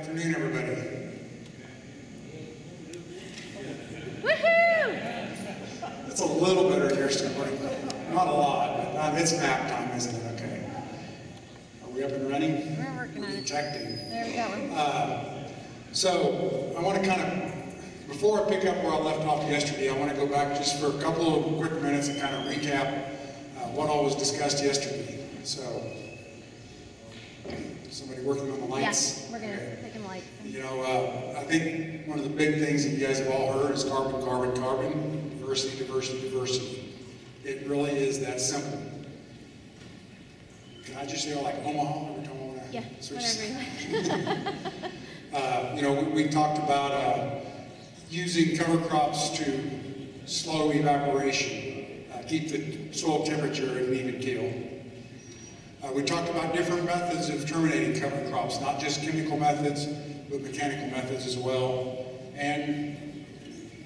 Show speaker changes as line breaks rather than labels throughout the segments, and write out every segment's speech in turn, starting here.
afternoon, everybody.
Woohoo!
It's a little better here still, not a lot, but it's nap time, isn't it? Okay. Are we up and running?
We're working on it.
Detecting.
There we go.
So I want to kind of, before I pick up where I left off yesterday, I want to go back just for a couple of quick minutes and kind of recap what all was discussed yesterday. So, somebody working on the lights?
Yeah, we're going to take them light.
You know, I think one of the big things that you guys have all heard is carbon, carbon, carbon, diversity, diversity, diversity. It really is that simple. Can I just say like Omaha every time I want to
Yeah,
switch?
whatever you
You know, we talked about using cover crops to slow evaporation, keep the soil temperature at an even keel. We talked about different methods of terminating cover crops, not just chemical methods, but mechanical methods as well. And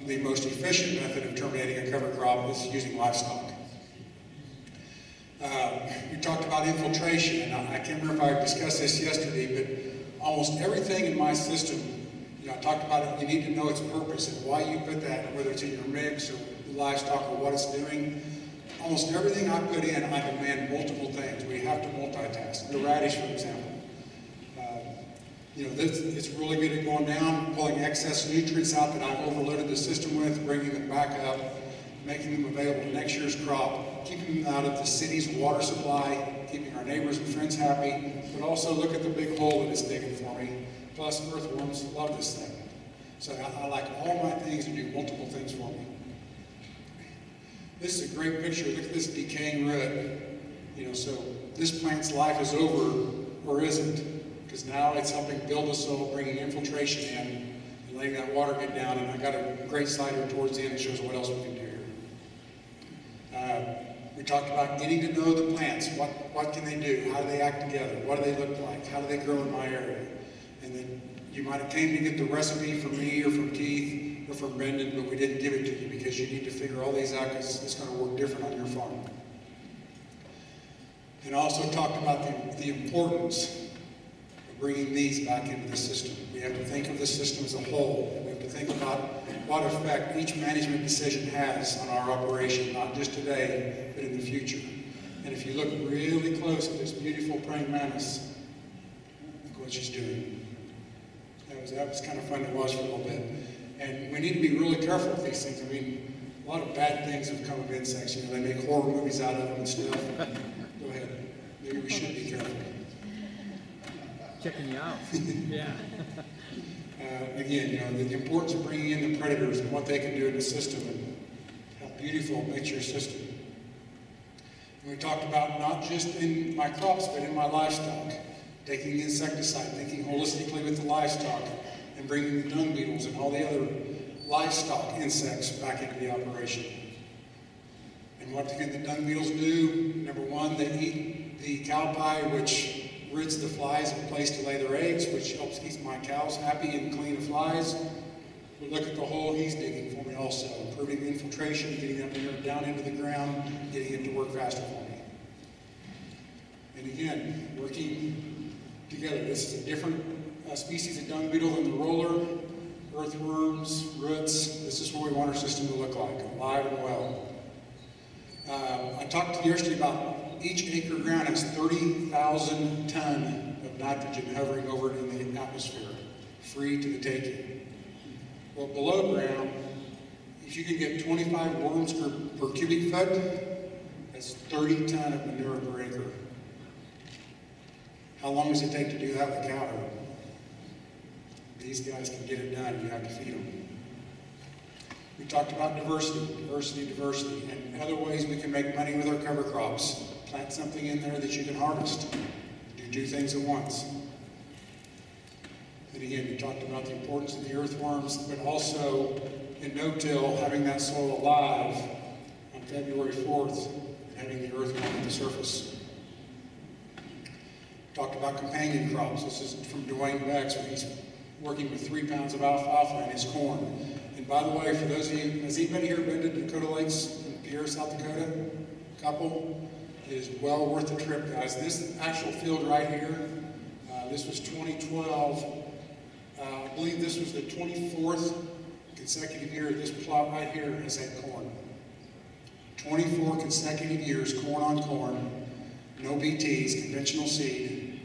the most efficient method of terminating a cover crop is using livestock. We talked about infiltration, and I can't remember if I discussed this yesterday, but almost everything in my system, you know, I talked about it, you need to know its purpose and why you put that, whether it's in your mix or the livestock or what it's doing. Almost everything I put in, I demand multiple things. We have to multitask. The radish, for example. You know, it's really good at going down, pulling excess nutrients out that I've overloaded the system with, bringing them back up, making them available to next year's crop, keeping them out of the city's water supply, keeping our neighbors and friends happy, but also look at the big hole that it's digging for me. Plus, earthworms love this thing. So I like all my things to do multiple things for me. This is a great picture. Look at this decaying root. You know, so this plant's life is over, or isn't, because now it's helping build the soil, bringing infiltration in, and letting that water get down. And I got a great slide here towards the end that shows what else we can do here. We talked about getting to know the plants. What can they do? How do they act together? What do they look like? How do they grow in my area? And then you might have came to get the recipe from me or from Keith or from Brendan, but we didn't give it to you because you need to figure all these out because it's going to work different on your farm. And also talked about the importance of bringing these back into the system. We have to think of the system as a whole. We have to think about what effect each management decision has on our operation, not just today, but in the future. And if you look really close at this beautiful praying mantis, look what she's doing. That was kind of fun to watch for a little bit. And we need to be really careful with these things. I mean, a lot of bad things have come of insects. You know, they make horror movies out of them and stuff. Go ahead. Maybe we should be careful.
Checking you out. Yeah.
Again, you know, the importance of bringing in the predators and what they can do in the system and how beautiful it makes your system. And we talked about not just in my crops, but in my livestock. Taking insecticide, thinking holistically with the livestock, and bringing the dung beetles and all the other livestock insects back into the operation. And what can the dung beetles do? Number one, they eat the cow pie, which rids the flies of a place to lay their eggs, which helps keep my cows happy and clean of flies. We look at the hole he's digging for me also, improving infiltration, getting them down into the ground, getting it to work faster for me. And again, working together. This is a different species of dung beetle than the roller, earthworms, roots. This is what we want our system to look like, alive and well. I talked to you yesterday about each acre of ground has 30,000 tons of nitrogen hovering over it in the atmosphere, free to the taking. Well, below ground, if you can get 25 worms per cubic foot, that's 30 tons of manure per acre. How long does it take to do that with cow herd? These guys can get it done. You have to feed them. We talked about diversity, diversity, diversity, and other ways we can make money with our cover crops. Plant something in there that you can harvest. Do two things at once. And again, we talked about the importance of the earthworms, but also in no-till, having that soil alive on February 4th, and having the earthworm at the surface. Talked about companion crops. This is from Dwayne Beck's, where he's working with 3 pounds of alfalfa in his corn. And by the way, for those of you, has anybody here been to Dakota Lakes in Pierre, South Dakota? A couple? It is well worth the trip, guys. This actual field right here, this was 2012. I believe this was the 24th consecutive year this plot right here has had corn. 24 consecutive years, corn on corn, no BTs, conventional seed,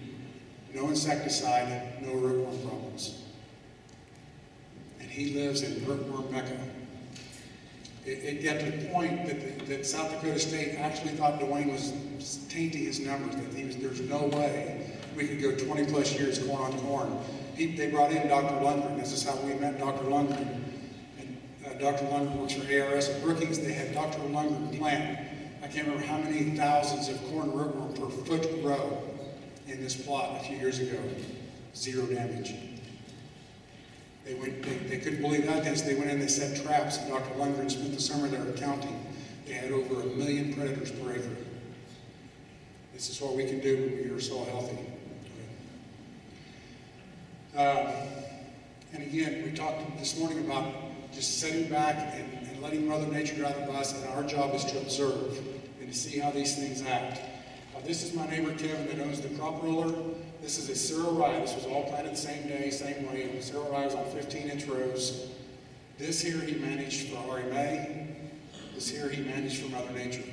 no insecticide, no rootworm problems. And he lives in rootworm Mecca. It got to the point that South Dakota State actually thought Dwayne was tainting his numbers, that there's no way we could go 20 plus years corn on corn. They brought in Dr. Lundgren. This is how we met Dr. Lundgren. And Dr. Lundgren works for ARS at Brookings. They had Dr. Lundgren plant, I can't remember how many thousands of corn rootworm per foot row in this plot a few years ago. 0 damage. They couldn't believe that because they went in and they set traps, and Dr. Lundgren spent the summer there counting. They had over 1 million predators per acre. This is what we can do when we are so healthy. And again, we talked this morning about just sitting back and letting Mother Nature drive the bus, and our job is to observe and to see how these things act. This is my neighbor Kevin that owns the crop roller. This is a cereal rye. This was all planted the same day, same way. The cereal rye was on 15-inch rows. This here he managed for RMA. This here he managed for Mother Nature.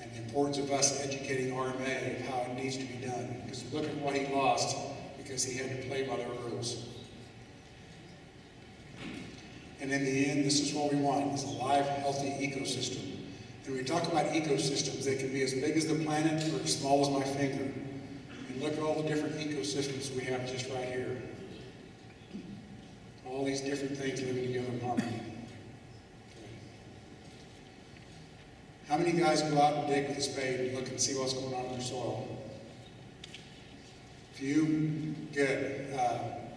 And the importance of us educating RMA of how it needs to be done. Because look at what he lost because he had to play by their rules. And in the end, this is what we want, is a live, healthy ecosystem. And when we talk about ecosystems, they can be as big as the planet or as small as my finger. And look at all the different ecosystems we have just right here. All these different things living together in harmony. How many guys go out and dig with a spade and look and see what's going on in their soil? Few? Good.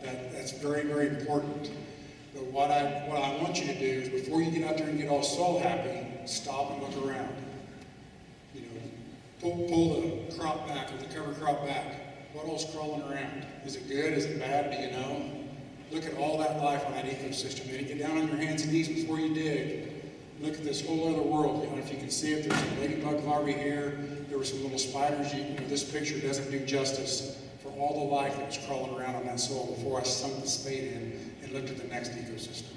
That's very, very important. But what I want you to do is before you get out there and get all soil happy, stop and look around. You know, pull the crop back or the cover crop back. What all's crawling around? Is it good? Is it bad? Do you know? Look at all that life on that ecosystem. And get down on your hands and knees before you dig. Look at this whole other world. You know, if you can see it, there's some ladybug larvae here. There were some little spiders. You know, this picture doesn't do justice for all the life that was crawling around on that soil before I sunk the spade in and looked at the next ecosystem.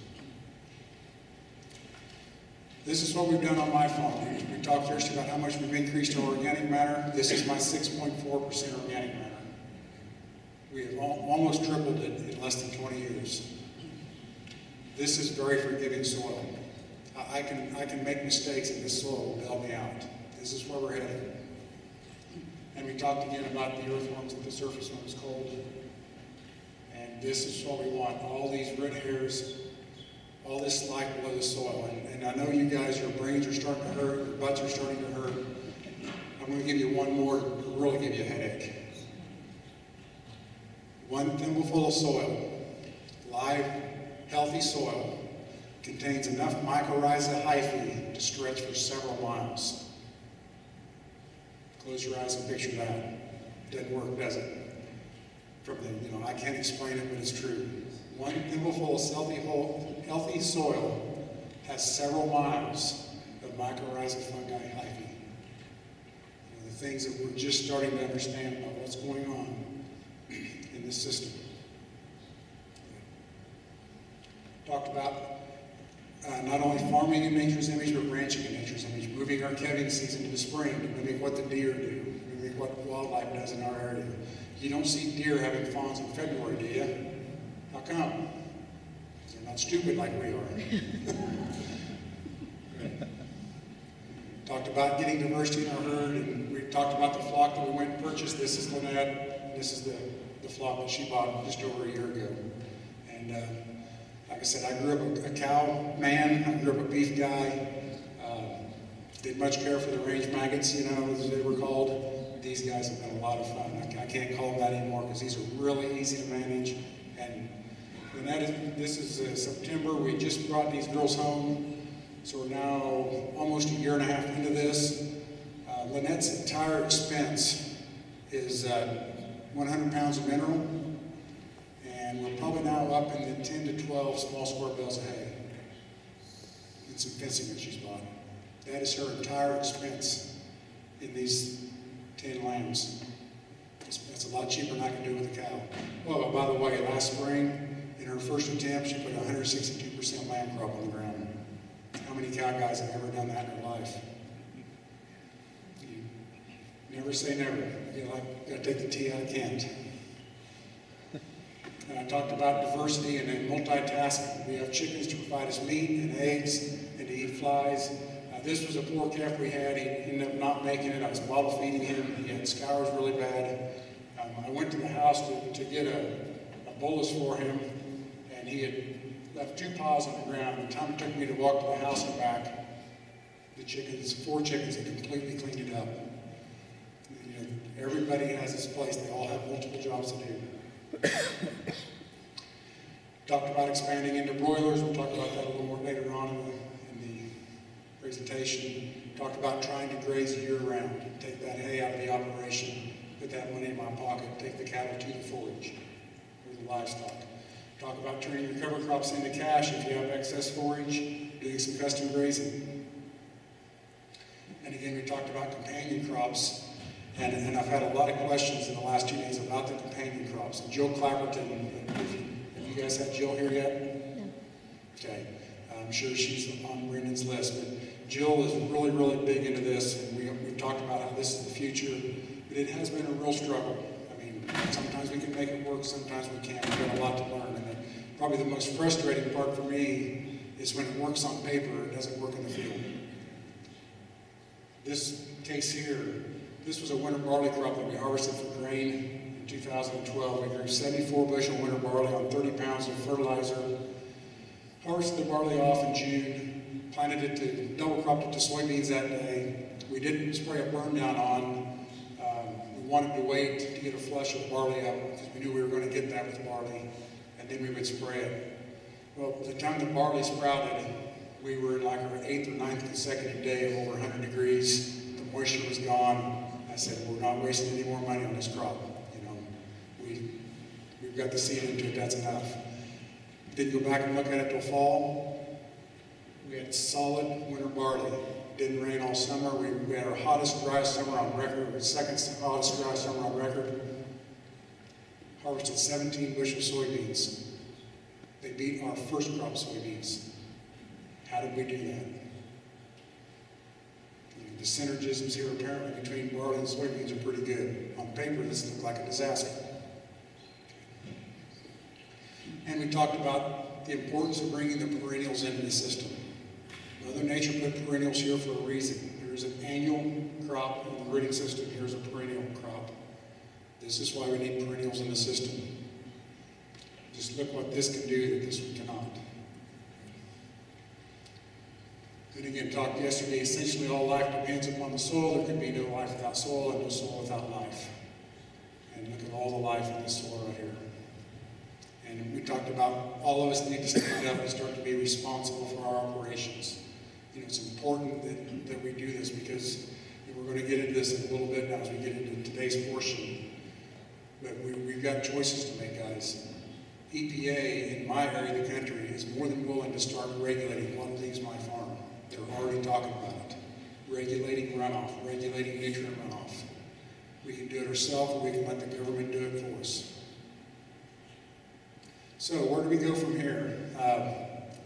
This is what we've done on my farm. We talked yesterday about how much we've increased our organic matter. This is my 6.4% organic matter. We have almost tripled it in less than 20 years. This is very forgiving soil. I can make mistakes and this soil will bail me out. This is where we're headed. And we talked again about the earthworms at the surface when it's cold. And this is what we want. All these root hairs, all this life below the soil. And I know you guys, your brains are starting to hurt, your butts are starting to hurt. I'm going to give you one more to really give you a headache. 1 thimbleful of soil, live, healthy soil, contains enough mycorrhiza hyphae to stretch for several miles. Close your eyes and picture that. Doesn't work, does it? From the, you know, I can't explain it, but it's true. 1 thimbleful of healthy soil has several miles of mycorrhiza fungi hyphae. You know, the things that we're just starting to understand about what's going on in this system. Talked about not only farming in nature's image, but ranching in nature's image, moving our calving season to the spring to mimic what the deer do, mimic what wildlife does in our area. You don't see deer having fawns in February, do you? How come? They're not stupid like we are. Talked about getting diversity in our herd, and we talked about the flock that we went and purchased. This is Lynette, and this is the flock that she bought just over a year ago. And like I said, I grew up a cow man. I grew up a beef guy. Didn't much care for the range maggots, you know, as they were called. These guys have been a lot of fun. I can't call them that anymore because these are really easy to manage. And this is September. We just brought these girls home. So we're now almost a year and a half into this. Lynette's entire expense is 100 pounds of mineral. And we're probably now up in the 10 to 12 small square bales of hay. And some fencing that she's bought. That is her entire expense in these 10 lambs. That's It's a lot cheaper than I can do with a cow. Oh, by the way, last spring, in her first attempt, she put 162% lamb crop on the ground. How many cow guys have ever done that in their life? You never say never. You gotta take the T out of can't. And I talked about diversity and then multitasking. We have chickens to provide us meat and eggs and to eat flies. This was a poor calf we had. He ended up not making it. I was bottle feeding him. He had scours really bad. I went to the house to get a bolus for him, and he had left 2 paws on the ground. By the time it took me to walk to the house and back, the chickens, 4 chickens, had completely cleaned it up. You know, everybody has his place. They all have multiple jobs to do. Talked about expanding into broilers. We'll talk about that a little more later on in the presentation. Talked about trying to graze year-round. Take that hay out of the operation, put that money in my pocket, take the cattle to the forage or the livestock. Talk about turning your cover crops into cash if you have excess forage, doing some custom grazing. And again, we talked about companion crops. And I've had a lot of questions in the last 2 days about the companion crops. And Jill Clapperton, have you guys had Jill here yet?
No.
Okay. I'm sure she's on Brendan's list. But Jill is really, really big into this. And we've talked about how this is the future. But it has been a real struggle. I mean, sometimes we can make it work, sometimes we can't. We've got a lot to learn. And probably the most frustrating part for me is when it works on paper, it doesn't work in the field. This case here, this was a winter barley crop that we harvested for grain in 2012. We grew 74 bushel winter barley on 30 pounds of fertilizer. Harvested the barley off in June, planted it to, double cropped it to soybeans that day. We didn't spray a burn down on. We wanted to wait to get a flush of barley up because we knew we were going to get that with barley, and then we would spray it. Well, by the time the barley sprouted, we were in like our 8th or 9th consecutive day of over 100 degrees. The moisture was gone. I said, we're not wasting any more money on this crop. You know, we've got the seed into it, that's enough. Didn't go back and look at it till fall. We had solid winter barley. Didn't rain all summer. We had our hottest, driest summer on record, second hottest, driest summer on record. Harvested 17 bushel soybeans. They beat our first crop soybeans. How did we do that? The synergisms here apparently between barley and soybeans are pretty good. On paper, this looked like a disaster. And we talked about the importance of bringing the perennials into the system. Mother Nature put perennials here for a reason. There's an annual crop in the rooting system. Here's a perennial crop. This is why we need perennials in the system. Just look what this can do that this one cannot. And again, talked yesterday, essentially all life depends upon the soil. There could be no life without soil and no soil without life. And look at all the life in this soil right here. And we talked about all of us need to stand up and start to be responsible for our operations. You know, it's important that we do this because we're going to get into this in a little bit now as we get into today's portion. But we've got choices to make, guys. EPA in my area of the country is more than willing to start regulating what leaves my farm. They're already talking about it. Regulating runoff, regulating nutrient runoff. We can do it ourselves, or we can let the government do it for us. So where do we go from here?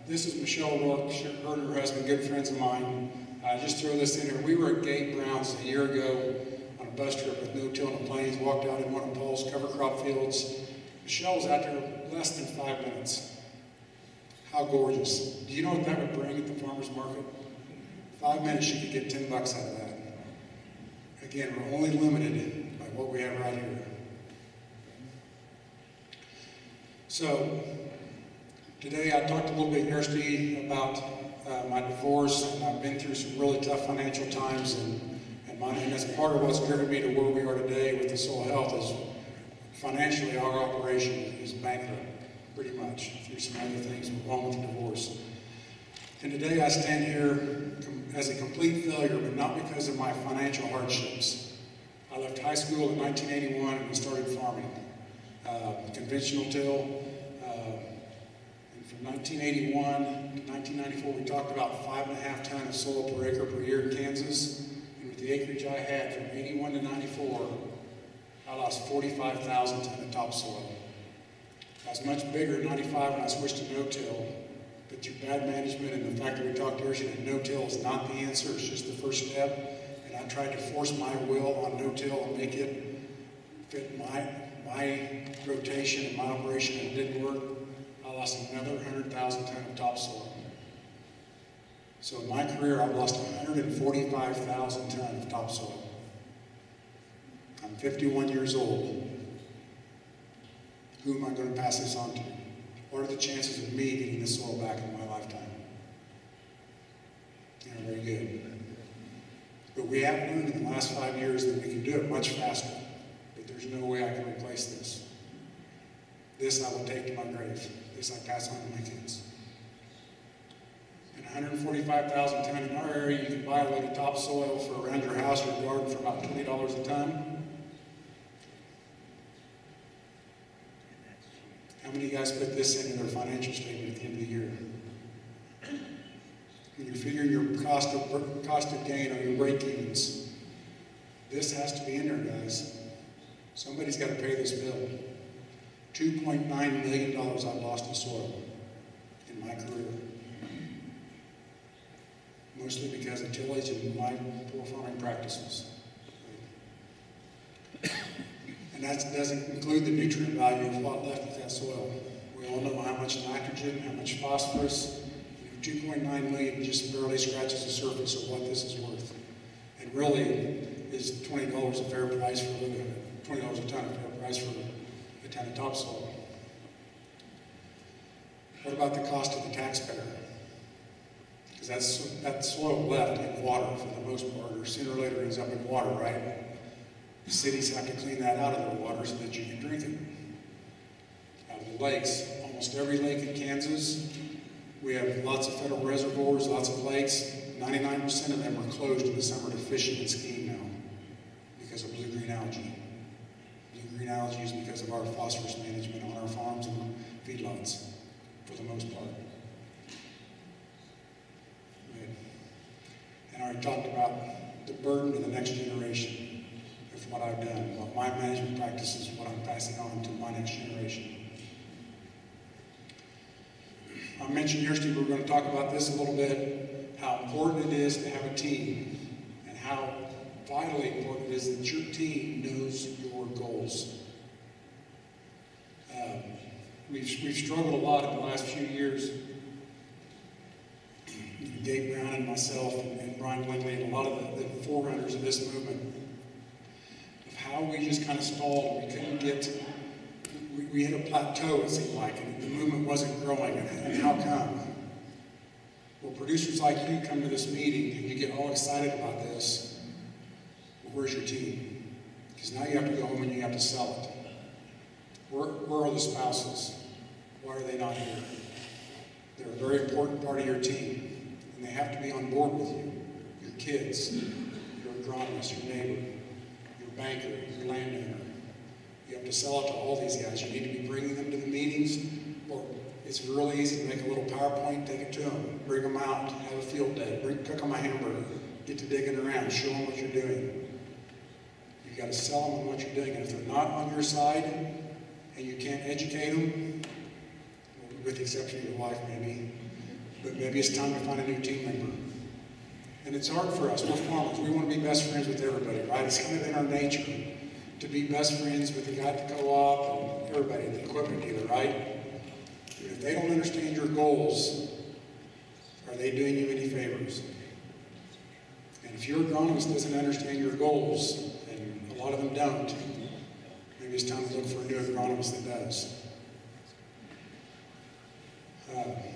This is Michelle Rourke, her and her husband, good friends of mine. Just throw this in here. We were at Gabe Brown's a year ago on a bus trip with no-till in the plains, walked out in one of Paul's cover crop fields. Michelle was out there less than 5 minutes. How gorgeous. Do you know what that would bring at the farmer's market? 5 minutes, you could get 10 bucks out of that. Again, we're only limited by what we have right here. So, today I talked a little bit yesterday about my divorce, and I've been through some really tough financial times, and that's part of what's driven me to where we are today with the soil health is financially our operation is bankrupt. Pretty much, through some other things wrong with the divorce. And today I stand here as a complete failure, but not because of my financial hardships. I left high school in 1981 and we started farming. Conventional till. And from 1981 to 1994, we talked about 5.5 tons of soil per acre per year in Kansas. And with the acreage I had from 81 to 94, I lost lost 45,000 tons of topsoil. I was much bigger in 95 when I switched to no-till, but through bad management and the fact that we talked earlier that no-till is not the answer, it's just the first step. And I tried to force my will on no-till and make it fit my rotation and my operation, and it didn't work. I lost another 100,000 tons of topsoil. So in my career, I've lost 145,000 tons of topsoil. I'm 51 years old. Who am I going to pass this on to? What are the chances of me getting this soil back in my lifetime? Not very good. But we have learned in the last 5 years that we can do it much faster. But there's no way I can replace this. This I will take to my grave. This I pass on to my kids. And 145,000 tons in our area, you can buy a load of topsoil for around your house or garden for about $20 a ton. How many of you guys put this into their financial statement at the end of the year? When you're figuring your cost of gain on your break-evens, this has to be in there, guys. Somebody's got to pay this bill. $2.9 million I've lost in soil in my career. Mostly because of tillage and my poor farming practices. And that doesn't include the nutrient value of what left with that soil. We all know how much nitrogen, how much phosphorus. 2.9 million just barely scratches the surface of what this is worth. And really, is $20 a fair price for $20 a ton, a fair price for a ton of topsoil. What about the cost of the taxpayer? Because that soil left in water for the most part, or sooner or later ends up in water, right? The cities have to clean that out of their water so that you can drink it. Out of the lakes, almost every lake in Kansas, we have lots of federal reservoirs, lots of lakes. 99% of them are closed in the summer to fishing and skiing now because of blue-green algae. Blue-green algae is because of our phosphorus management on our farms and feedlots, for the most part. And I already talked about the burden to the next generation of what I've done, what my management practices, what I'm passing on to my next generation. I mentioned yesterday we were going to talk about this a little bit, how important it is to have a team, and how vitally important it is that your team knows your goals. We've struggled a lot in the last few years. Gail Brown and myself and Brian Lindley and a lot of the forerunners of this movement, of how we just kind of stalled. We couldn't get, we hit a plateau, it seemed like, and the movement wasn't growing. And how come? Well, producers like you come to this meeting and you get all excited about this. Well, where's your team? Because now you have to go home and you have to sell it. Where are the spouses? Why are they not here? They're a very important part of your team, and they have to be on board with you. Your kids, your agronomist, your neighbor, your banker, your landowner. You have to sell it to all these guys. You need to be bringing them to the meetings, or it's really easy to make a little PowerPoint, take it to them, bring them out, have a field day, cook them a hamburger, get to digging around, show them what you're doing. You've got to sell them on what you're doing, and if they're not on your side, and you can't educate them, with the exception of your wife maybe, but maybe it's time to find a new team member. And it's hard for us, we're farmers, we want to be best friends with everybody, right? It's kind of in our nature to be best friends with the guy at the co-op and everybody at the equipment dealer, right? And if they don't understand your goals, are they doing you any favors? And if your agronomist doesn't understand your goals, and a lot of them don't, maybe it's time to look for a new agronomist that does.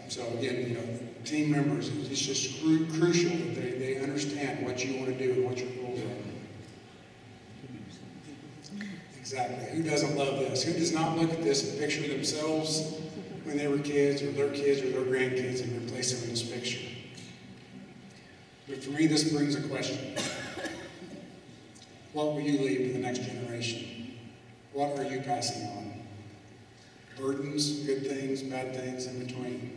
So again, team members, it's just crucial that they understand what you want to do and what your goals are. Exactly. Who doesn't love this? Who does not look at this and picture themselves when they were kids or their grandkids and replace them in this picture? But for me, this brings a question. What will you leave to the next generation? What are you passing on? Burdens, good things, bad things, in between.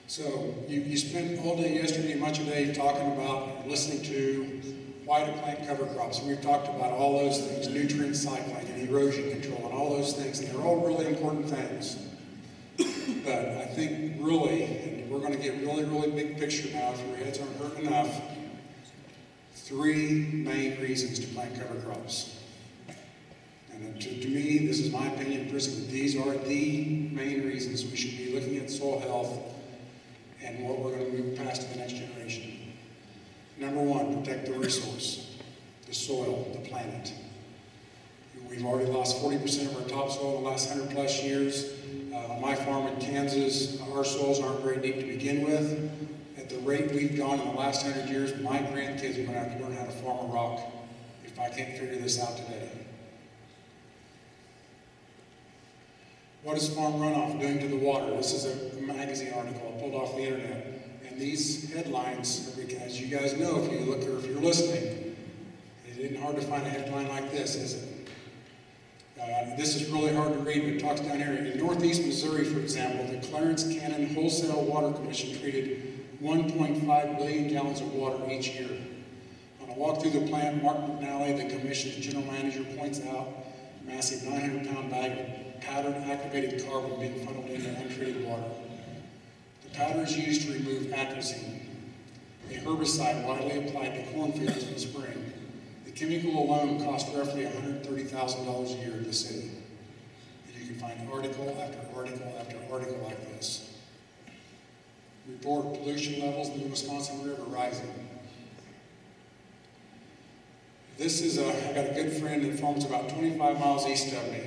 So you spent all day yesterday, much of the day, talking about, listening to Why to plant cover crops? And we've talked about all those things, nutrient cycling and erosion control and all those things, and they're all really important things. But I think really, and we're going to get really, really big picture now if your heads aren't hurting enough, 3 main reasons to plant cover crops. And to me, this is my opinion, personally, these are the main reasons we should be looking at soil health and what we're going to move past to the next generation. Number 1, protect the resource, the soil, the planet. We've already lost 40% of our topsoil in the last 100 plus years. On my farm in Kansas, our soils aren't very deep to begin with. At the rate we've gone in the last 100 years, my grandkids are going to have to learn how to farm a rock if I can't figure this out today. What is farm runoff doing to the water? This is a magazine article I pulled off the internet. And these headlines, as you guys know, if you look or if you're listening, it isn't hard to find a headline like this, is it? This is really hard to read, but it talks down here. In northeast Missouri, for example, the Clarence Cannon Wholesale Water Commission treated 1.5 billion gallons of water each year. On a walk through the plant, Mark McNally, the commission's general manager, points out a massive 900-pound bag of powdered activated carbon being funneled into untreated water. The powder is used to remove atrazine, a herbicide widely applied to cornfields in the spring. The chemical alone costs roughly $130,000 a year in the city. And you can find article after article after article like this. Report pollution levels in the Wisconsin River rising. This is I got a good friend that farms about 25 miles east of me.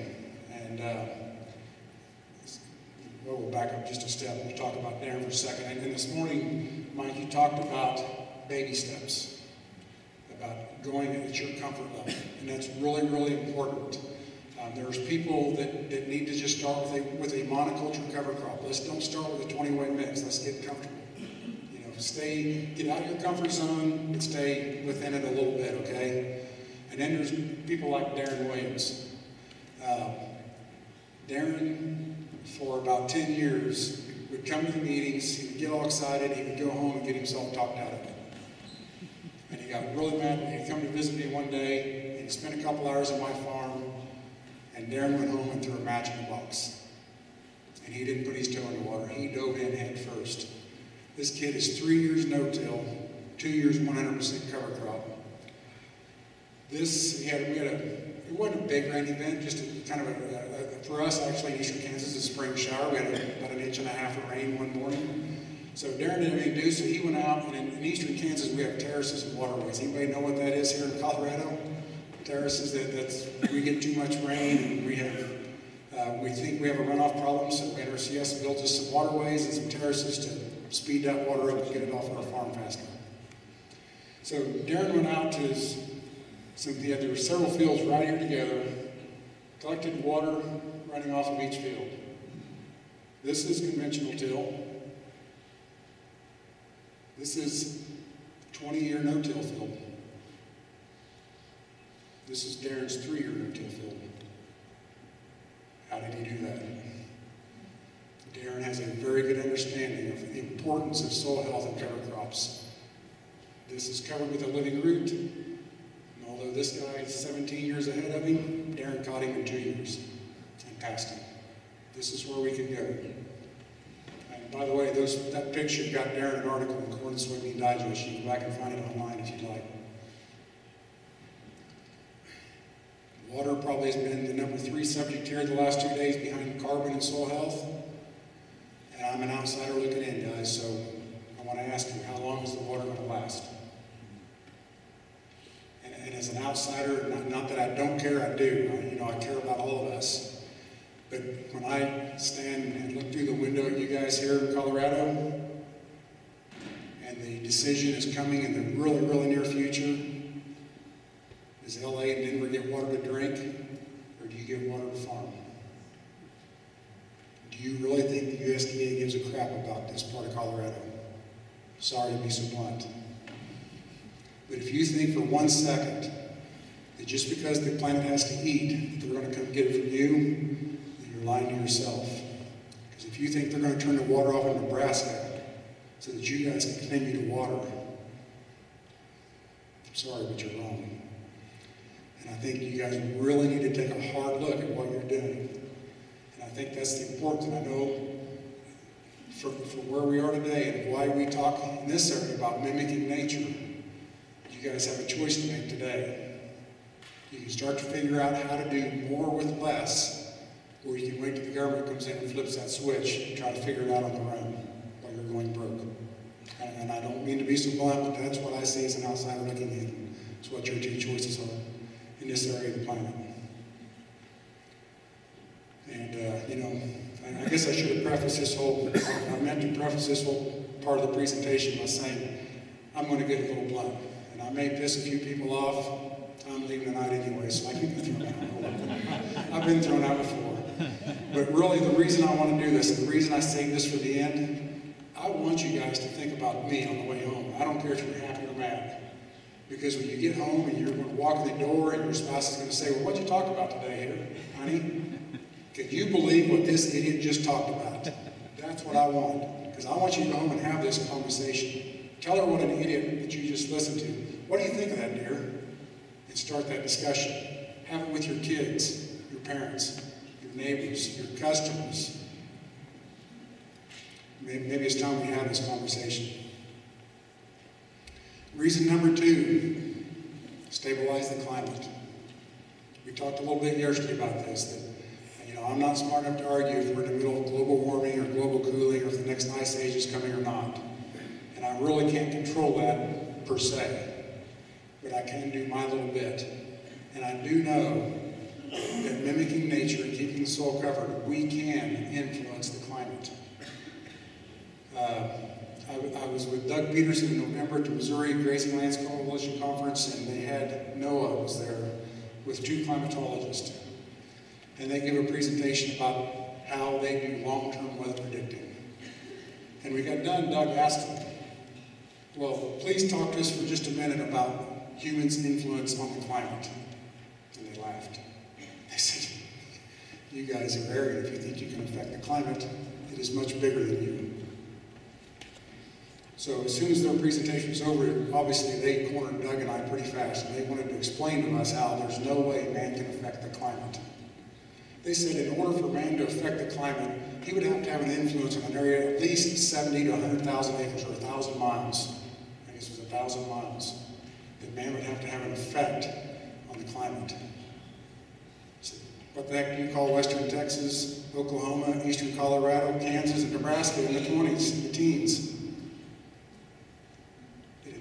And we'll back up just a step. We'll talk about Darren for a second. And this morning, Mike, you talked about baby steps, about going at your comfort level. And that's really, really important. There's people that need to just start with a monoculture cover crop. Let's don't start with a 20-way mix. Let's get comfortable. You know, get out of your comfort zone and stay within it a little bit, okay? And then there's people like Darren Williams. Darren, for about 10 years, would come to the meetings, he would get all excited, he would go home and get himself talked out of it. And he got really mad when he'd come to visit me one day, and he spent a couple hours on my farm, and Darren went home and threw a match in the box. And he didn't put his toe in the water, he dove in head first. This kid is 3 years no-till, 2 years 100% cover crop. It wasn't a big rain event, just kind of for us actually in eastern Kansas, a spring shower. We had about 1.5 inches of rain one morning. So Darren didn't have anything to do, so he went out, and in eastern Kansas we have terraces and waterways. Anybody know what that is here in Colorado? Terraces, that's we get too much rain, and we think we have a runoff problem, so NRCS builds us some waterways and some terraces to speed that water up and get it off our farm faster. So Darren went out to there were several fields right here together, collected water running off of each field. This is conventional till. This is 20-year no-till field. This is Darren's 3-year no-till field. How did he do that? Darren has a very good understanding of the importance of soil health and cover crops. This is covered with a living root. And although this guy is 17 years ahead of him, Darren caught him in 2 years and passed him. This is where we can go. And by the way, that picture got Darren an article in Corn and Soybean Digest. You can go back and find it online if you'd like. Water probably has been the number 3 subject here the last 2 days behind carbon and soil health. And I'm an outsider looking in, guys, so I want to ask you, how long is the water going to last? And as an outsider, not that I don't care, I do. I care about all of us. But when I stand and look through the window at you guys here in Colorado, and the decision is coming in the really, really near future, does LA and Denver get water to drink, or do you get water to farm? Do you really think the USDA gives a crap about this part of Colorado? Sorry to be so blunt. But if you think for 1 second that just because the planet has to eat, that they're going to come get it from you, then you're lying to yourself. Because if you think they're going to turn the water off in Nebraska so that you guys can continue to water, sorry, but you're wrong. And I think you guys really need to take a hard look at what you're doing. And I think that's the importance. And I know for where we are today and why we talk in this area about mimicking nature, you guys have a choice to make today. You can start to figure out how to do more with less, or you can wait till the government comes in and flips that switch and try to figure it out on their own while you're going broke. And I don't mean to be so blunt, but that's what I see as an outsider looking in. It's what your two choices are in this area of the planet. And, you know, I guess I should have prefaced this whole, I meant to preface this whole part of the presentation by saying, I'm going to get a little blunt. And I may piss a few people off. I'm leaving tonight anyway, so I can get thrown out. I've been thrown out before. But really, the reason I want to do this, and the reason I saved this for the end, I want you guys to think about me on the way home. I don't care if you're happy or mad. Because when you get home and you're going to walk in the door and your spouse is going to say, well, what'd you talk about today here, honey? Can you believe what this idiot just talked about? That's what I want. Because I want you to go home and have this conversation. Tell her what an idiot that you just listened to. What do you think of that, dear? And start that discussion. Have it with your kids, your parents, your neighbors, your customers. Maybe it's time we have this conversation. Reason number 2, stabilize the climate. We talked a little bit yesterday about this, that, you know, I'm not smart enough to argue if we're in the middle of global warming or global cooling or if the next ice age is coming or not. And I really can't control that per se. But I can do my little bit. And I do know that mimicking nature and keeping the soil covered, we can influence the climate. I was with Doug Peterson in November at the Missouri Grazing Lands Coalition Conference, and they had NOAA was there with 2 climatologists. And they gave a presentation about how they do long-term weather predicting. And we got done, Doug asked them, well, please talk to us for just a minute about humans' influence on the climate. And they laughed. They said, you guys are arrogant if you think you can affect the climate. It is much bigger than you. So as soon as their presentation was over, obviously they cornered Doug and I pretty fast, and they wanted to explain to us how there's no way man can affect the climate. They said in order for man to affect the climate, he would have to have an influence on an area of at least 70 to 100,000 acres, or 1,000 miles. I guess it was 1,000 miles. That man would have to have an effect on the climate. So what the heck do you call western Texas, Oklahoma, eastern Colorado, Kansas, and Nebraska in the 20s, the teens?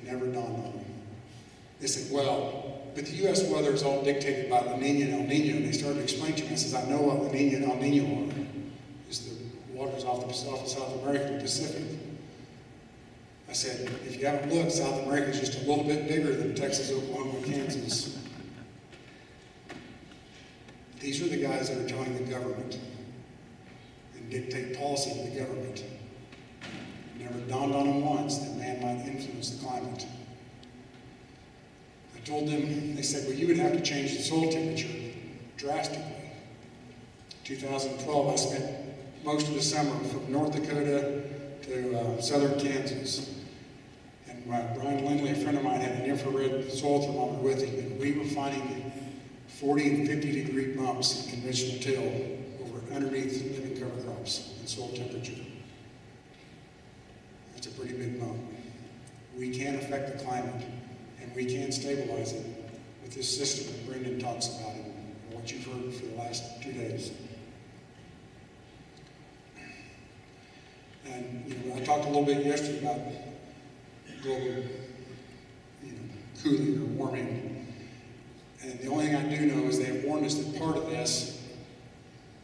Never dawned on them. They said, well, but the U.S. weather is all dictated by La Nina and El Nino. And they started to explain to me, I says, I know what La Nina and El Nino are. It's the waters off of South America and the Pacific. I said, if you haven't looked, South America is just a little bit bigger than Texas, Oklahoma, and Kansas. These are the guys that are telling the government and dictate policy to the government. It never dawned on them once that man might influence the climate. I told them, they said, well, you would have to change the soil temperature drastically. 2012, I spent most of the summer from North Dakota to southern Kansas. And Brian Lindley, a friend of mine, had an infrared soil thermometer with him, and we were finding 40 and 50 degree bumps in conventional till over underneath living cover crops and soil temperature. That's a pretty big bump. We can affect the climate, and we can stabilize it with this system that Brendan talks about and what you've heard for the last 2 days. And I talked a little bit yesterday about global cooling or warming. And the only thing I do know is they have warned us that part of this,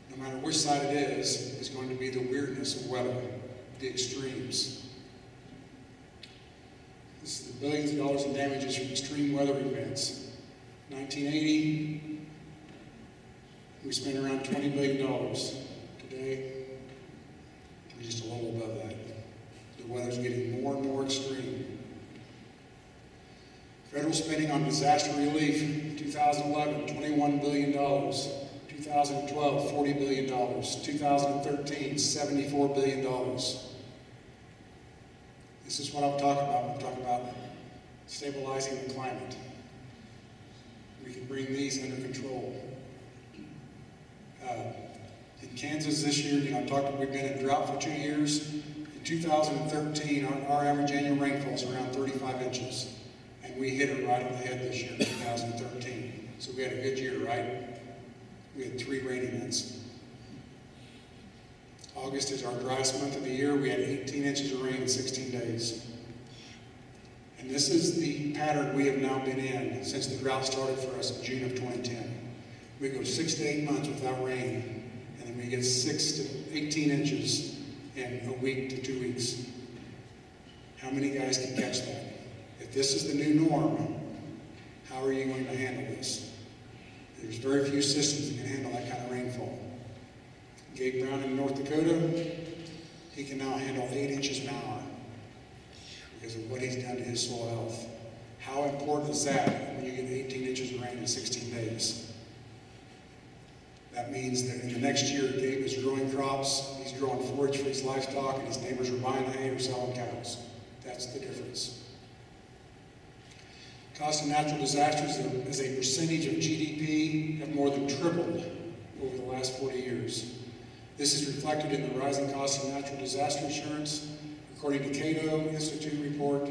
no matter which side it is going to be the weirdness of weather, the extremes. This is the billions of dollars in damages from extreme weather events. 1980, we spent around $20 billion. Today, we're just a little above that. The weather's getting more and more extreme. Federal spending on disaster relief, 2011, $21 billion. 2012, $40 billion. 2013, $74 billion. This is what I'm talking about. I'm talking about stabilizing the climate. We can bring these under control. In Kansas this year, we've been in drought for 2 years. In 2013, our average annual rainfall is around 35 inches. And we hit it right on the head this year, 2013. So we had a good year, right? We had 3 rain events. August is our driest month of the year. We had 18 inches of rain in 16 days. And this is the pattern we have now been in since the drought started for us in June of 2010. We go 6 to 8 months without rain, and then we get 6 to 18 inches in a week to 2 weeks. How many guys can catch that? If this is the new norm, how are you going to handle this? There's very few systems that can handle that kind of rainfall. Gabe Brown in North Dakota, he can now handle 8 inches an hour because of what he's done to his soil health. How important is that when you get 18 inches of rain in 16 days? That means that in the next year, Gabe is growing crops, he's growing forage for his livestock, and his neighbors are buying hay or selling cows. That's the difference. Cost of natural disasters as a percentage of GDP have more than tripled over the last 40 years. This is reflected in the rising cost of natural disaster insurance. According to Cato Institute report,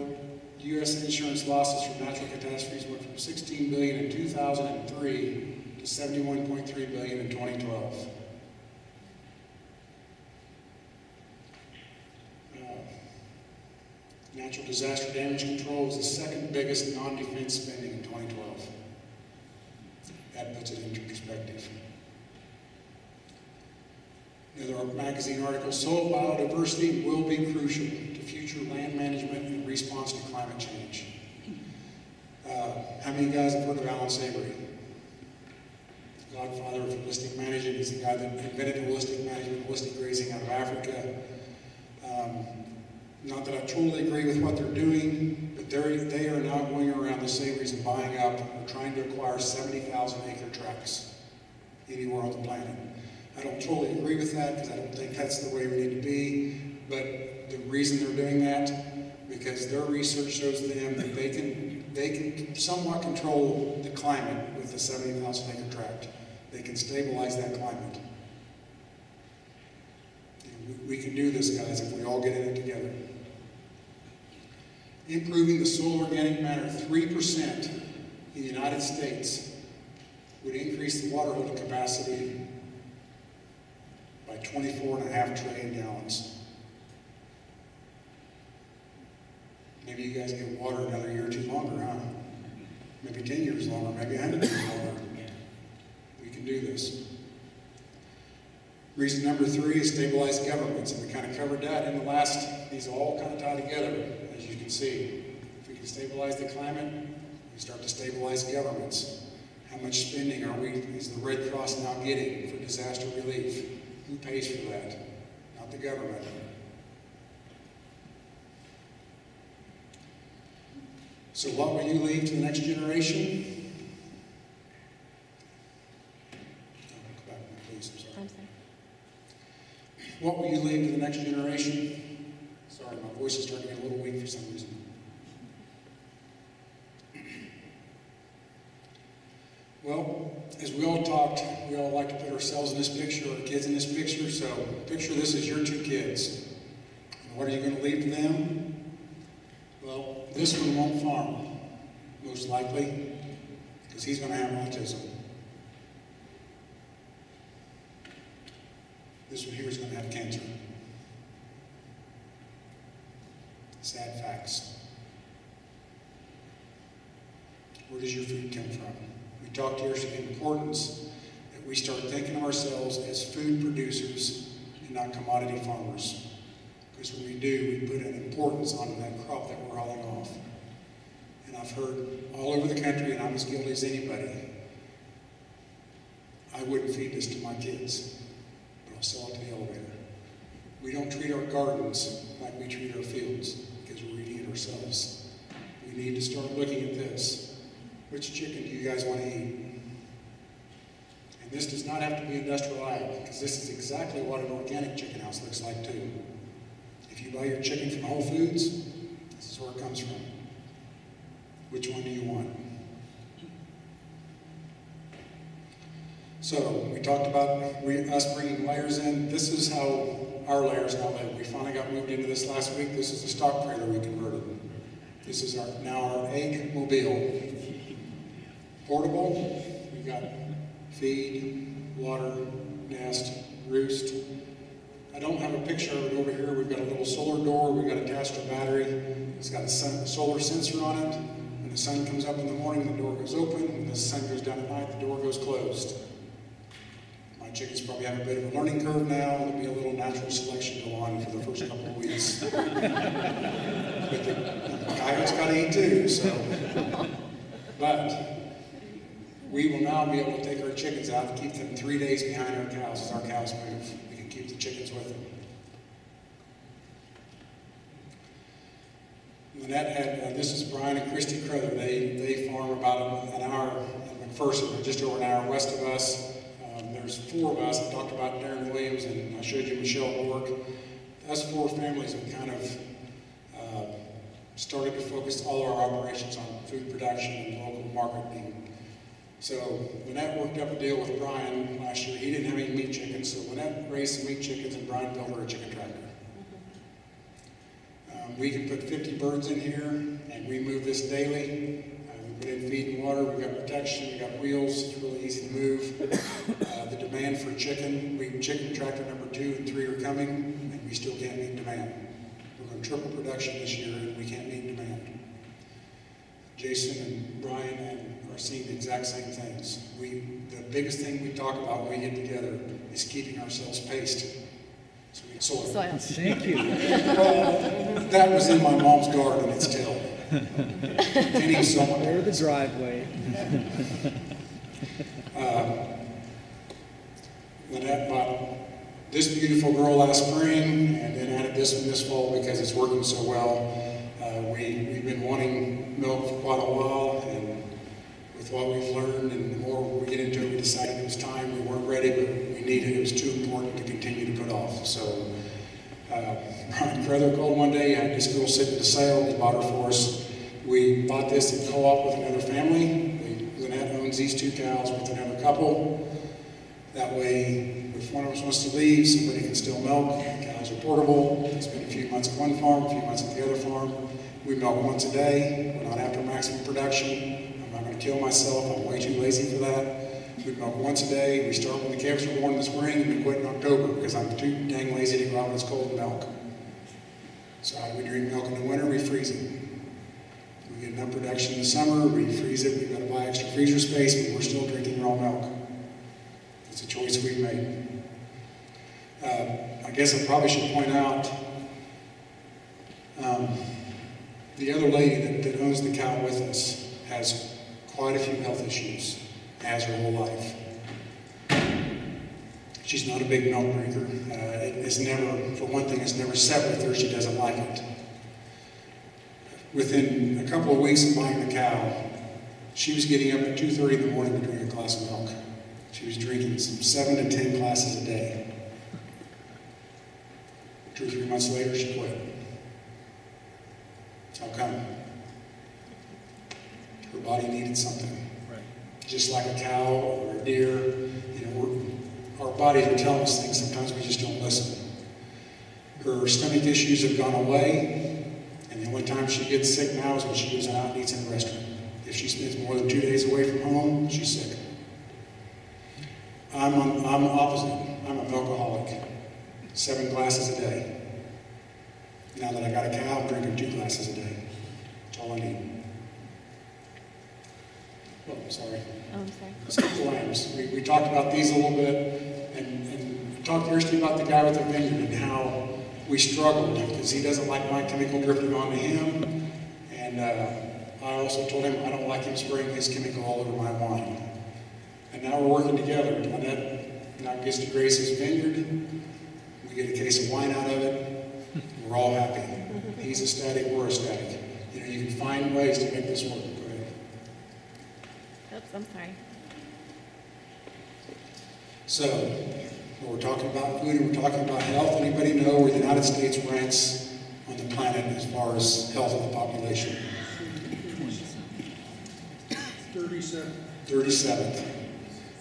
U.S. insurance losses from natural catastrophes went from $16 billion in 2003 to $71.3 billion in 2012. Natural disaster damage control was the second biggest non-defense spending in 2012. That puts it into perspective. Another magazine article, soil biodiversity will be crucial to future land management and response to climate change. How many guys have heard of Alan Savory? Godfather of holistic management. He's the guy that invented holistic management, holistic grazing out of Africa. Not that I totally agree with what they're doing, but they are now going around the Savorys and buying up or trying to acquire 70,000-acre tracts anywhere on the planet. I don't totally agree with that because I don't think that's the way we need to be, but the reason they're doing that, because their research shows them that they can somewhat control the climate with the 70,000-acre tract. They can stabilize that climate. We can do this, guys, if we all get in it together. Improving the soil organic matter 3% in the United States would increase the water holding capacity by 24.5 trillion gallons. Maybe you guys get water another year or two longer, huh? Maybe 10 years longer, maybe 100 years longer. We can do this. Reason number 3 is stabilize governments, and we kind of covered that in the last. These all kind of tie together, as you can see. If we can stabilize the climate, we start to stabilize governments. How much spending is the Red Cross now getting for disaster relief? Who pays for that? Not the government. So what will you leave to the next generation? Go back, please, I'm sorry.
I'm sorry.
What will you leave to the next generation? Sorry, my voice is starting to get a little weak for some reason. Well, as we all talked, we all like to put ourselves in this picture, our kids in this picture, so picture this as your 2 kids. And what are you going to leave to them? Well, this one won't farm, most likely, because he's going to have autism. This one here is going to have cancer. Sad facts. Where does your food come from? We talked here about the importance that we start thinking of ourselves as food producers and not commodity farmers. Because when we do, we put an importance onto that crop that we're hauling off. And I've heard all over the country, and I'm as guilty as anybody, I wouldn't feed this to my kids, but I'll sell it to the elevator. We don't treat our gardens like we treat our fields, because we're eating it ourselves. We need to start looking at this. Which chicken do you guys want to eat? And this does not have to be industrial ag, because this is exactly what an organic chicken house looks like too. If you buy your chicken from Whole Foods, this is where it comes from. Which one do you want? So we talked about us bringing layers in. This is how our layers now live. We finally got moved into this last week. This is a stock trailer we converted. This is now our egg mobile. Portable. We got feed, water, nest, roost. I don't have a picture of it over here. We've got a little solar door. We've got attached a battery. It's got a solar sensor on it. When the sun comes up in the morning, the door goes open. When the sun goes down at night, the door goes closed. My chickens probably have a bit of a learning curve now. There'll be a little natural selection go on for the first couple of weeks. But the coyotes got to eat too, so. But we will now be able to take our chickens out and keep them 3 days behind our cows as our cows move. We can keep the chickens with them. Lynette had, this is Brian and Christy Crowther. They farm about an hour in McPherson, just over an hour west of us. There's 4 of us. I talked about Darren Williams and I showed you Michelle Bork. Us 4 families have kind of started to focus all our operations on food production and local marketing. So Lynette worked up a deal with Brian last year. He didn't have any meat chickens, so Lynette raised some meat chickens and Brian built her a chicken tractor. We can put 50 birds in here and we move this daily. We put in feed and water, we've got protection, we've got wheels, it's really easy to move. The demand for chicken tractor number 2 and 3 are coming and we still can't meet demand. We're going to triple production this year and we can't meet demand. Jason and Brian are seeing the exact same things. The biggest thing we talk about when we get together is keeping ourselves paced. Soil.
Thank you.
Well, that was in my mom's garden, it's still. Any soil.
Or the driveway.
Lynette bought this beautiful girl last spring and then added this one this fall because it's working so well. We've been wanting milk for quite a while, and with what we've learned and the more we get into it, we decided it was time. We weren't ready, but we needed it. It was too important to continue to put off. So Brian Crowther called one day, had this girl sitting at the sale, he bought her for us. We bought this in co-op with another family. Lynette owns these 2 cows with another couple. That way, if one of us wants to leave, somebody can still milk. The cows are portable. It's been a few months at one farm, a few months at the other farm. We milk once a day. We're not after maximum production. I'm not going to kill myself. I'm way too lazy for that. We milk once a day. We start when the calves are born in the spring and we quit in October because I'm too dang lazy to go out when it's cold and milk. So how do we drink milk in the winter? We freeze it. We get enough production in the summer, we freeze it. We've got to buy extra freezer space, but we're still drinking raw milk. It's a choice we've made. I guess I probably should point out the other lady that owns the cow with us has quite a few health issues, has her whole life. She's not a big milk drinker. It's never, for one thing, it's never set with her. She doesn't like it. Within a couple of weeks of buying the cow, she was getting up at 2:30 in the morning to drink a glass of milk. She was drinking 7 to 10 glasses a day. 2 or 3 months later, she quit. How come? Her body needed something.
Right.
Just like a cow or a deer, our bodies are telling us things, sometimes we just don't listen. Her stomach issues have gone away, and the only time she gets sick now is when she goes out and eats in a restaurant. If she spends more than 2 days away from home, she's sick. I'm the opposite. I'm a milkaholic. 7 glasses a day. Now that I got a cow, I'm drinking 2 glasses a day. That's all I need. Oh, sorry.
Oh, I'm sorry.
Skip the lambs. We talked about these a little bit, and talked first about the guy with the vineyard and how we struggled because he doesn't like my chemical drifting onto him, and I also told him I don't like him spraying his chemical all over my wine. And now we're working together. Lynette now gets to grace his vineyard. We get a case of wine out of it. We're all happy. He's ecstatic. We're ecstatic. You can find ways to make this work. Go ahead.
Oops, I'm sorry.
So, when we're talking about food and we're talking about health, anybody know where the United States ranks on the planet as far as health of the population? 37th.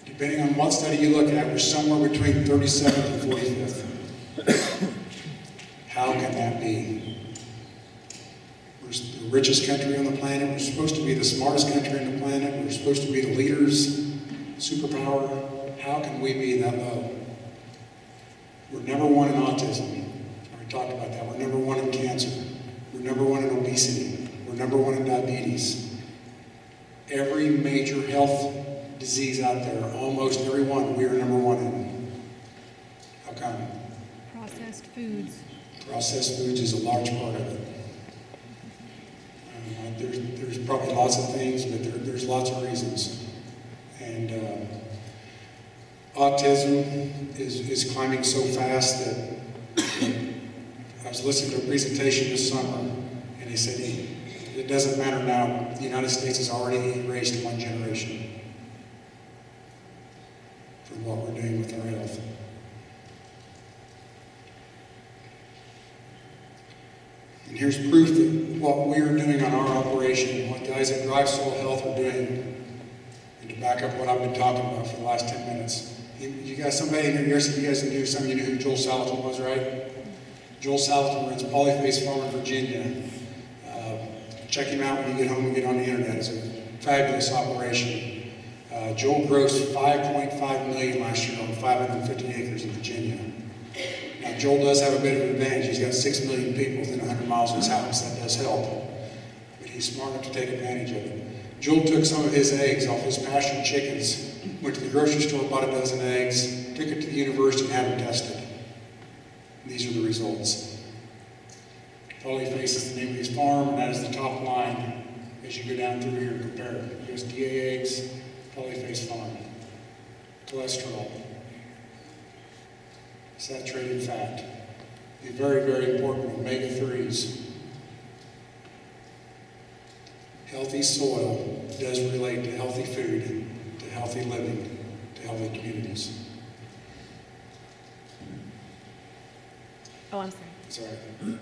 Depending on what study you look at, we're somewhere between 37th and 45th. How can that be? We're the richest country on the planet. We're supposed to be the smartest country on the planet. We're supposed to be the leaders, superpower. How can we be that low? We're number one in autism. We talked about that. We're number one in cancer. We're number one in obesity. We're number one in diabetes. Every major health disease out there, almost every one, we are number one in. How come?
Processed foods.
Processed foods is a large part of it. There's probably lots of things, but there's lots of reasons. And autism is climbing so fast that I was listening to a presentation this summer, and he said, it doesn't matter now. The United States has already erased one generation from what we're doing with our health. And here's proof that what we're doing on our operation, what guys at Drive Soil Health are doing, and to back up what I've been talking about for the last 10 minutes. You guys, somebody in here, you guys knew, some of you knew who Joel Salatin was, right? Joel Salatin runs Polyface Farm in Virginia. Check him out when you get home and get on the internet. It's a fabulous operation. Joel grossed $5.5 million last year on 550 acres in Virginia. Now, Joel does have a bit of an advantage. He's got 6 million people within 100 miles of his house. That does help. But he's smart enough to take advantage of it. Joel took some of his eggs off his pastured chickens, went to the grocery store, bought a dozen eggs, took it to the university and had them tested. And these are the results. Polyface is the name of his farm, and that is the top line as you go down through here and compare it. USDA eggs, Polyface farm. Cholesterol. Saturated fat. The very, very important omega-3s. Healthy soil does relate to healthy food, to healthy living, to healthy communities.
Oh, I'm sorry.
Sorry.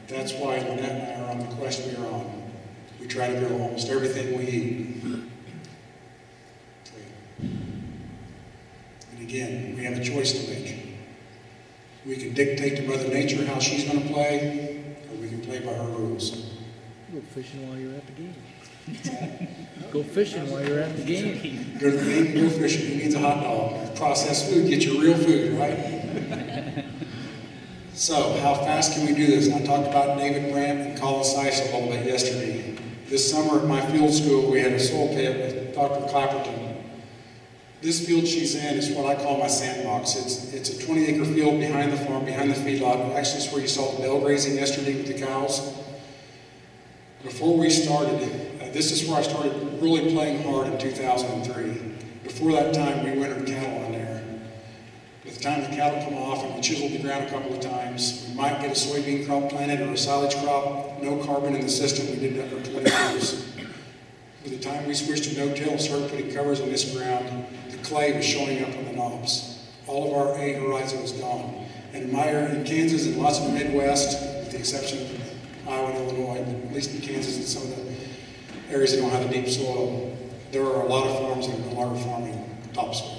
That's why Lynette and I are on the quest we are on. We try to grow almost everything we eat. And again, we have a choice to make. We can dictate to Mother Nature how she's going to play, or we can play by her rules.
Go fishing while you're at the game. Go fishing while you're at the game.
Go to the game and go fishing. Who needs a hot dog? Processed food, get your real food, right? So, how fast can we do this? I talked about David Brandt and Colin Seiss a little bit yesterday. This summer at my field school, we had a soil pit with Dr. Clapperton. This field she's in is what I call my sandbox. It's a 20-acre field behind the farm, behind the feedlot. Actually, it's where you saw the bell grazing yesterday with the cows. Before we started, this is where I started really playing hard in 2003. Before that time, we wintered cattle on there. By the time the cattle come off and we chiseled the ground a couple of times, we might get a soybean crop planted or a silage crop. No carbon in the system. We did that for 20 years. By the time we switched to no-till and started putting covers on this ground, the clay was showing up on the knobs. All of our A horizon was gone. And in my area in Kansas and lots of the Midwest, with the exception of Iowa and Illinois, but at least in Kansas and some of the areas that don't have a deep soil, there are a lot of farms that are no longer farming topsoil.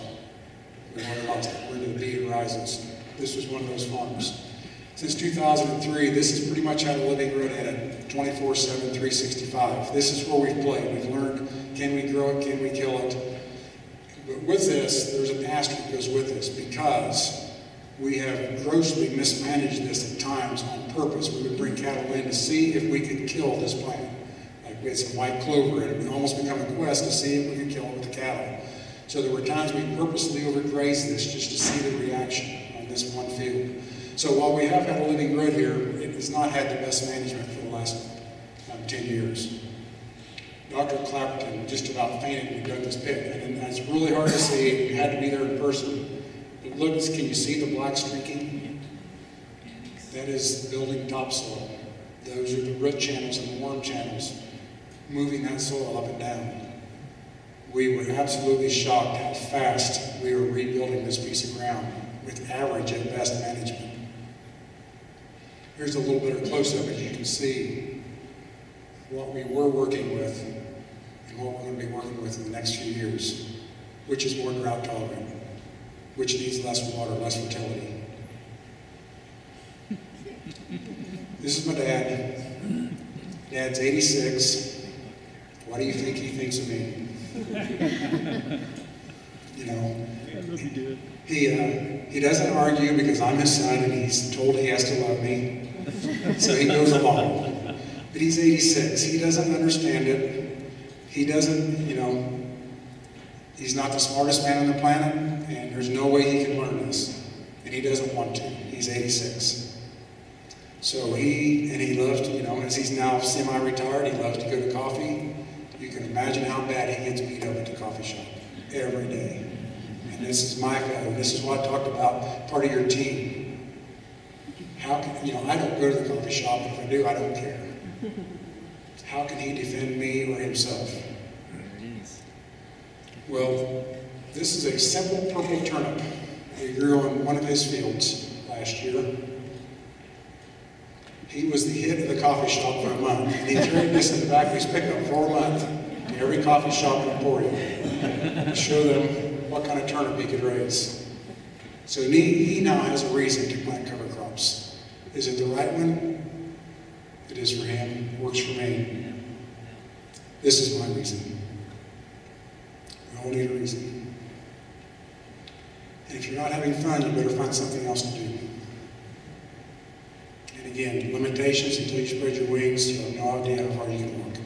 We're into the B horizons. This was one of those farms. Since 2003, this is pretty much how the living root in it, 24/7, 365. This is where we've played. We've learned, can we grow it, can we kill it? But with this, there's an asterisk that goes with this, because we have grossly mismanaged this at times on purpose. We would bring cattle in to see if we could kill this plant. Like we had some white clover in it. It would almost become a quest to see if we could kill it with the cattle. So there were times we purposely overgrazed this just to see the reaction on this one field. So while we have had a living root here, it has not had the best management for the last 10 years. Dr. Clapperton just about fainted when we dug this pit, and it's really hard to see. You had to be there in person. But look, can you see the black streaking? That is building topsoil. Those are the root channels and the worm channels moving that soil up and down. We were absolutely shocked how fast we were rebuilding this piece of ground with average at best management. Here's a little bit of close-up as you can see what we were working with and and what we're going to be working with in the next few years. Which is more drought tolerant? Which needs less water, less fertility? This is my dad. Dad's 86. What do you think he thinks of me? You know, he doesn't argue because I'm his son and he's told he has to love me. So he goes along. But he's 86. He doesn't understand it. He doesn't, you know, he's not the smartest man on the planet, and there's no way he can learn this. And he doesn't want to. He's 86. So he loves to, you know, as he's now semi-retired, he loves to go to coffee. You can imagine how bad he gets beat up at the coffee shop every day. And this is my father. This is what I talked about, part of your team. How can, you know, I don't go to the coffee shop, and if I do, I don't care. How can he defend me or himself? Well, this is a simple purple turnip that grew on one of his fields last year. He was the hit of the coffee shop for a month. And he carried this in the back of his pickup for a month to every coffee shop in Emporia to show them what kind of turnip he could raise. So he now has a reason to plant cover crops. Is it the right one? It is for him. It works for me. This is my reason. We all need a reason. And if you're not having fun, you better find something else to do. And again, limitations until you spread your wings, you have no idea how far you can walk.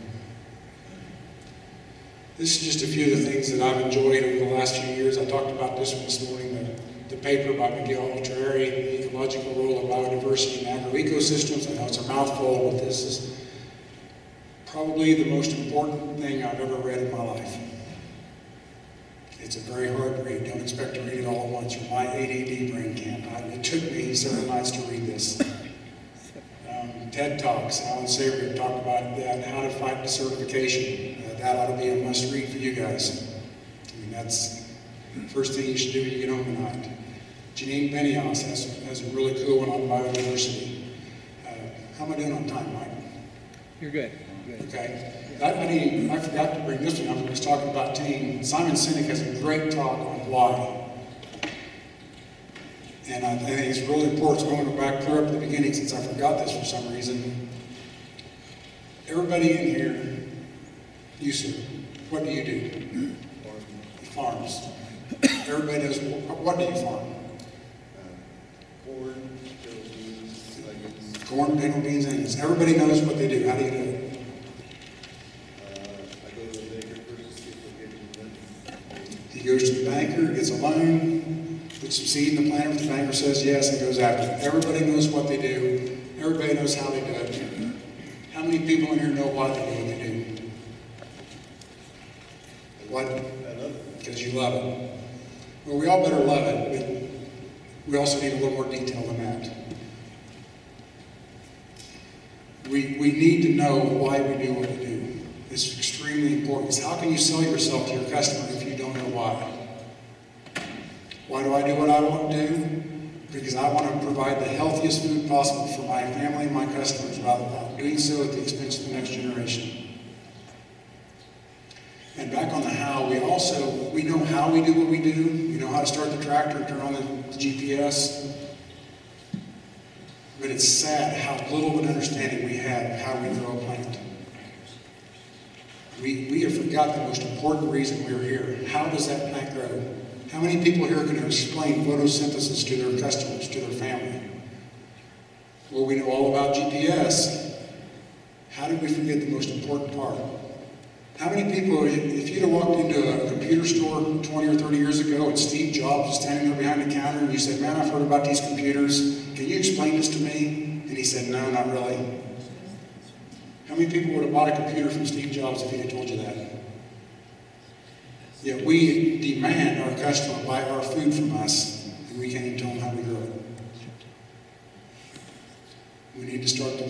This is just a few of the things that I've enjoyed over the last few years. I talked about this one this morning, the paper by Gail, the ecological role of biodiversity in agro-ecosystems. I know it's a mouthful, but this is probably the most important thing I've ever read in my life. It's a very hard read. Don't expect to read it all at once, or my ADD brain can't. It took me several nights to read this. TED Talks, Alan Savory talked about that, how to fight desertification. That ought to be a must read for you guys. I mean, that's the first thing you should do when you get home tonight. Janine Benioff has a really cool one on biodiversity. How am I doing on time, Mike?
You're good.
Okay. I forgot to bring this one up. I was talking about team. Simon Sinek has a great talk on why. And I think it's really important. So I'm going to go back clear up at the beginning since I forgot this for some reason. Everybody in here, you sir, what do you do? He farms. Everybody knows, what do you farm?
Corn, pinto beans, onions.
Corn, pinto beans, onions. Everybody knows what they do. How do you do it?
I go to the banker first to see if they'll give me money.
He goes to the banker, gets a loan, puts some seed in the planter. If the banker says yes, and goes after it. Everybody knows what they do. Everybody knows how they do it. How many people in here know why they do what they do? What?
I love it.
Because you love it. Well, we all better love it, but we also need a little more detail than that. We need to know why we do what we do. It's extremely important. Because how can you sell yourself to your customer if you don't know why? Why do I do what I want to do? Because I want to provide the healthiest food possible for my family and my customers, rather than doing so at the expense of the next generation. And back on the how, we know how we do what we do. We know how to start the tractor and turn on the GPS. But it's sad how little of an understanding we have of how we grow a plant. We have forgot the most important reason we're here. How does that plant grow? How many people here can explain photosynthesis to their customers, to their family? Well, we know all about GPS. How did we forget the most important part? How many people, if you'd have walked into a computer store 20 or 30 years ago and Steve Jobs was standing there behind the counter and you said, man, I've heard about these computers. Can you explain this to me? And he said, no, not really. How many people would have bought a computer from Steve Jobs if he had told you that? Yet we demand our customer buy our food from us, and we can't even tell them how we grow it. We need to start to